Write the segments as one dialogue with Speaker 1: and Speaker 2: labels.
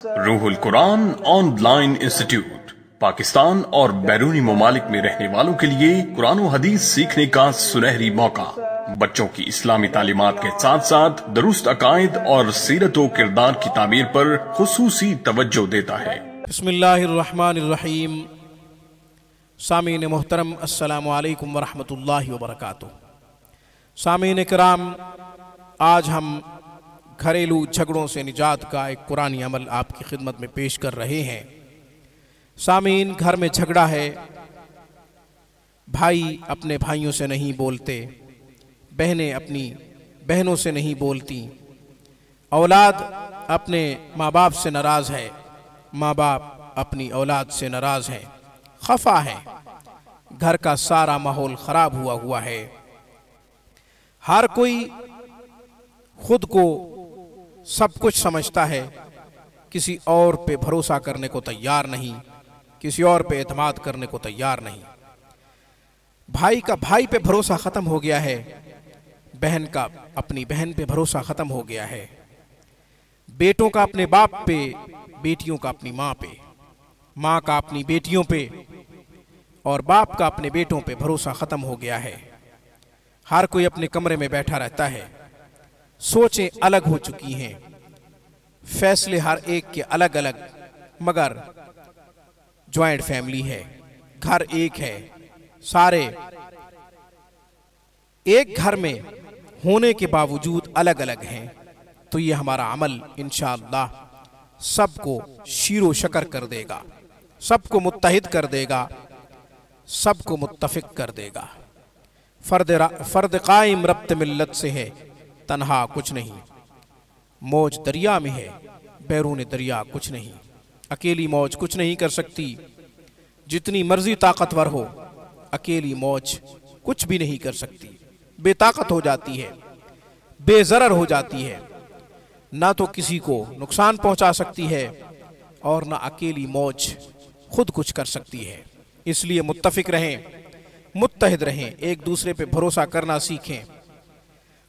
Speaker 1: रूहुल Quran online institute Pakistan और बैरूनी ममालिक में रहने वालों के लिए कुरान और हदीस सीखने का सुनहरी मौका। बच्चों की इस्लामी तालीमात के साथ साथ दुरुस्त अकायद और सीरत व किरदार की तामीर पर खुसूसी तवज्जो देता है।
Speaker 2: बिस्मिल्लाहिर्रहमानिर्रहीम। सामीन मोहतरम, अस्सलामु अलैकुम वरहमतुल्लाहि वबरकातुह। सामीन किराम, आज हम घरेलू झगड़ों से निजात का एक कुरानी अमल आपकी खिदमत में पेश कर रहे हैं। सामीन, घर में झगड़ा है, भाई अपने भाइयों से नहीं बोलते, बहनें अपनी बहनों से नहीं बोलती, औलाद अपने माँ बाप से नाराज़ है, माँ बाप अपनी औलाद से नाराज़ है, खफा है, घर का सारा माहौल ख़राब हुआ है। हर कोई खुद को सब कुछ समझता है, किसी और पे भरोसा करने को तैयार नहीं, किसी और पे एतमाद करने को तैयार नहीं। भाई का भाई पे भरोसा ख़त्म हो गया है, बहन का अपनी बहन पे भरोसा ख़त्म हो गया है, बेटों का अपने बाप पे, बेटियों का अपनी माँ पे, माँ का अपनी बेटियों पे और बाप का अपने बेटों पे भरोसा ख़त्म हो गया है। हर कोई अपने कमरे में बैठा रहता है, सोचें अलग हो चुकी हैं, फैसले हर एक के अलग अलग, मगर ज्वाइंट फैमिली है, घर एक है, सारे एक घर में होने के बावजूद अलग अलग हैं। तो ये हमारा अमल इंशाअल्लाह सबको शीरो शकर कर देगा, सबको मुत्तहिद कर देगा, सबको मुत्तफिक कर देगा। फर्द कायम रब्त मिल्लत से है, तन्हा कुछ नहीं। मौज दरिया में है, बैरून दरिया कुछ नहीं। अकेली मौज कुछ नहीं कर सकती, जितनी मर्जी ताकतवर हो, अकेली मौज कुछ भी नहीं कर सकती। बेताकत हो जाती है, बेज़रर हो जाती है, ना तो किसी को नुकसान पहुंचा सकती है और ना अकेली मौज खुद कुछ कर सकती है। इसलिए मुत्तफिक रहें, मुत्तहिद रहें, एक दूसरे पे भरोसा करना सीखें।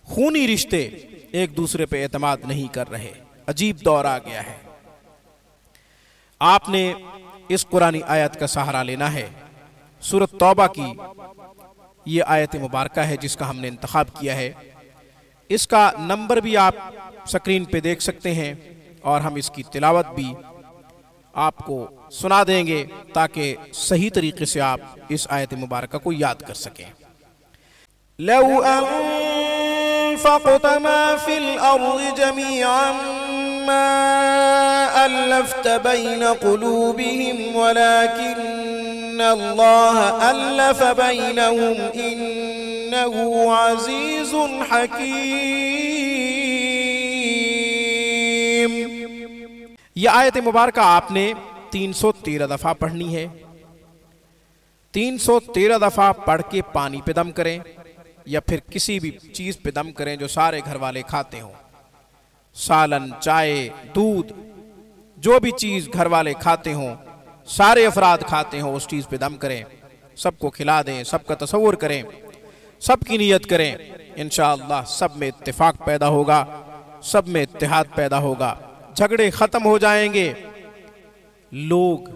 Speaker 2: खूनी रिश्ते एक दूसरे पे एतमाद नहीं कर रहे, अजीब दौर आ गया है। आपने इस कुरानी आयत का सहारा लेना है। सूरत तौबा की ये आयत मुबारका है जिसका हमने इंतखाब किया है। इसका नंबर भी आप स्क्रीन पे देख सकते हैं और हम इसकी तिलावत भी आपको सुना देंगे ताकि सही तरीके से आप इस आयत मुबारका को याद कर सकें। लौ अनफ़क़त मा फ़िल अर्ज़ि जमीअन मा अल्लफ़्त बैन क़ुलूबिहिम वलाकिन्न अल्लाह अल्लफ़ बैनहुम इन्नहु अज़ीज़ुन हकीम। यह आयत मुबारका आपने 313 दफ़ा पढ़नी है। 313 दफ़ा पढ़ के पानी पे दम करें या फिर किसी भी चीज़ पे दम करें जो सारे घर वाले खाते हों। सालन, चाय, दूध, जो भी चीज़ घर वाले खाते हों, सारे अफराद खाते हों, उस चीज़ पे दम करें, सबको खिला दें, सबका तसव्वुर करें, सबकी नियत करें। इंशाअल्लाह सब में इत्तेफाक पैदा होगा, सब में इत्तेहाद पैदा होगा, झगड़े ख़त्म हो जाएंगे। लोग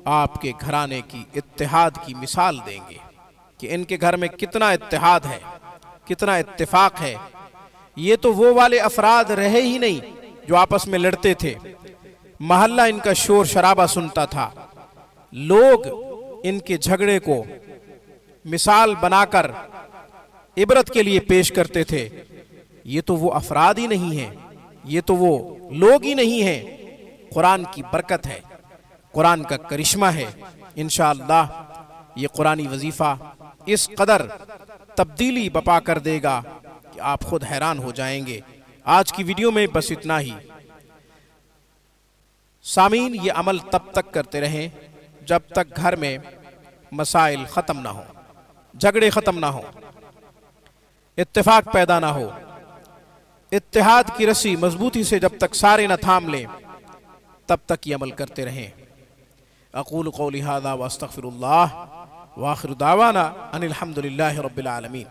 Speaker 2: आपके घराने की इत्तेहाद की मिसाल देंगे कि इनके घर में कितना इत्तेहाद है, कितना इत्तेफाक है। ये तो वो वाले अफराद रहे ही नहीं जो आपस में लड़ते थे, महल्ला इनका शोर शराबा सुनता था, लोग इनके झगड़े को मिसाल बनाकर इबरत के लिए पेश करते थे। ये तो वो अफराद ही नहीं हैं, ये तो वो लोग ही नहीं हैं। कुरान की बरकत है, कुरान का करिश्मा है। इंशाअल्लाह ये कुरानी वजीफ़ा इस कदर तब्दीली बपा कर देगा कि आप खुद हैरान हो जाएंगे। आज की वीडियो में बस इतना ही। सामीन, ये अमल तब तक करते रहें जब तक घर में मसाइल ख़त्म ना हो, झगड़े ख़त्म ना हो, इत्तेफाक पैदा ना हो। इत्तेहाद की रस्सी मजबूती से जब तक सारे न थाम लें तब तक ये अमल करते रहें। अक़ूलु क़ौली हाज़ा व अस्तग़फ़िरुल्लाह व आख़िरु दावाना अनिल हम्दुलिल्लाहि रब्बिल आलमीन।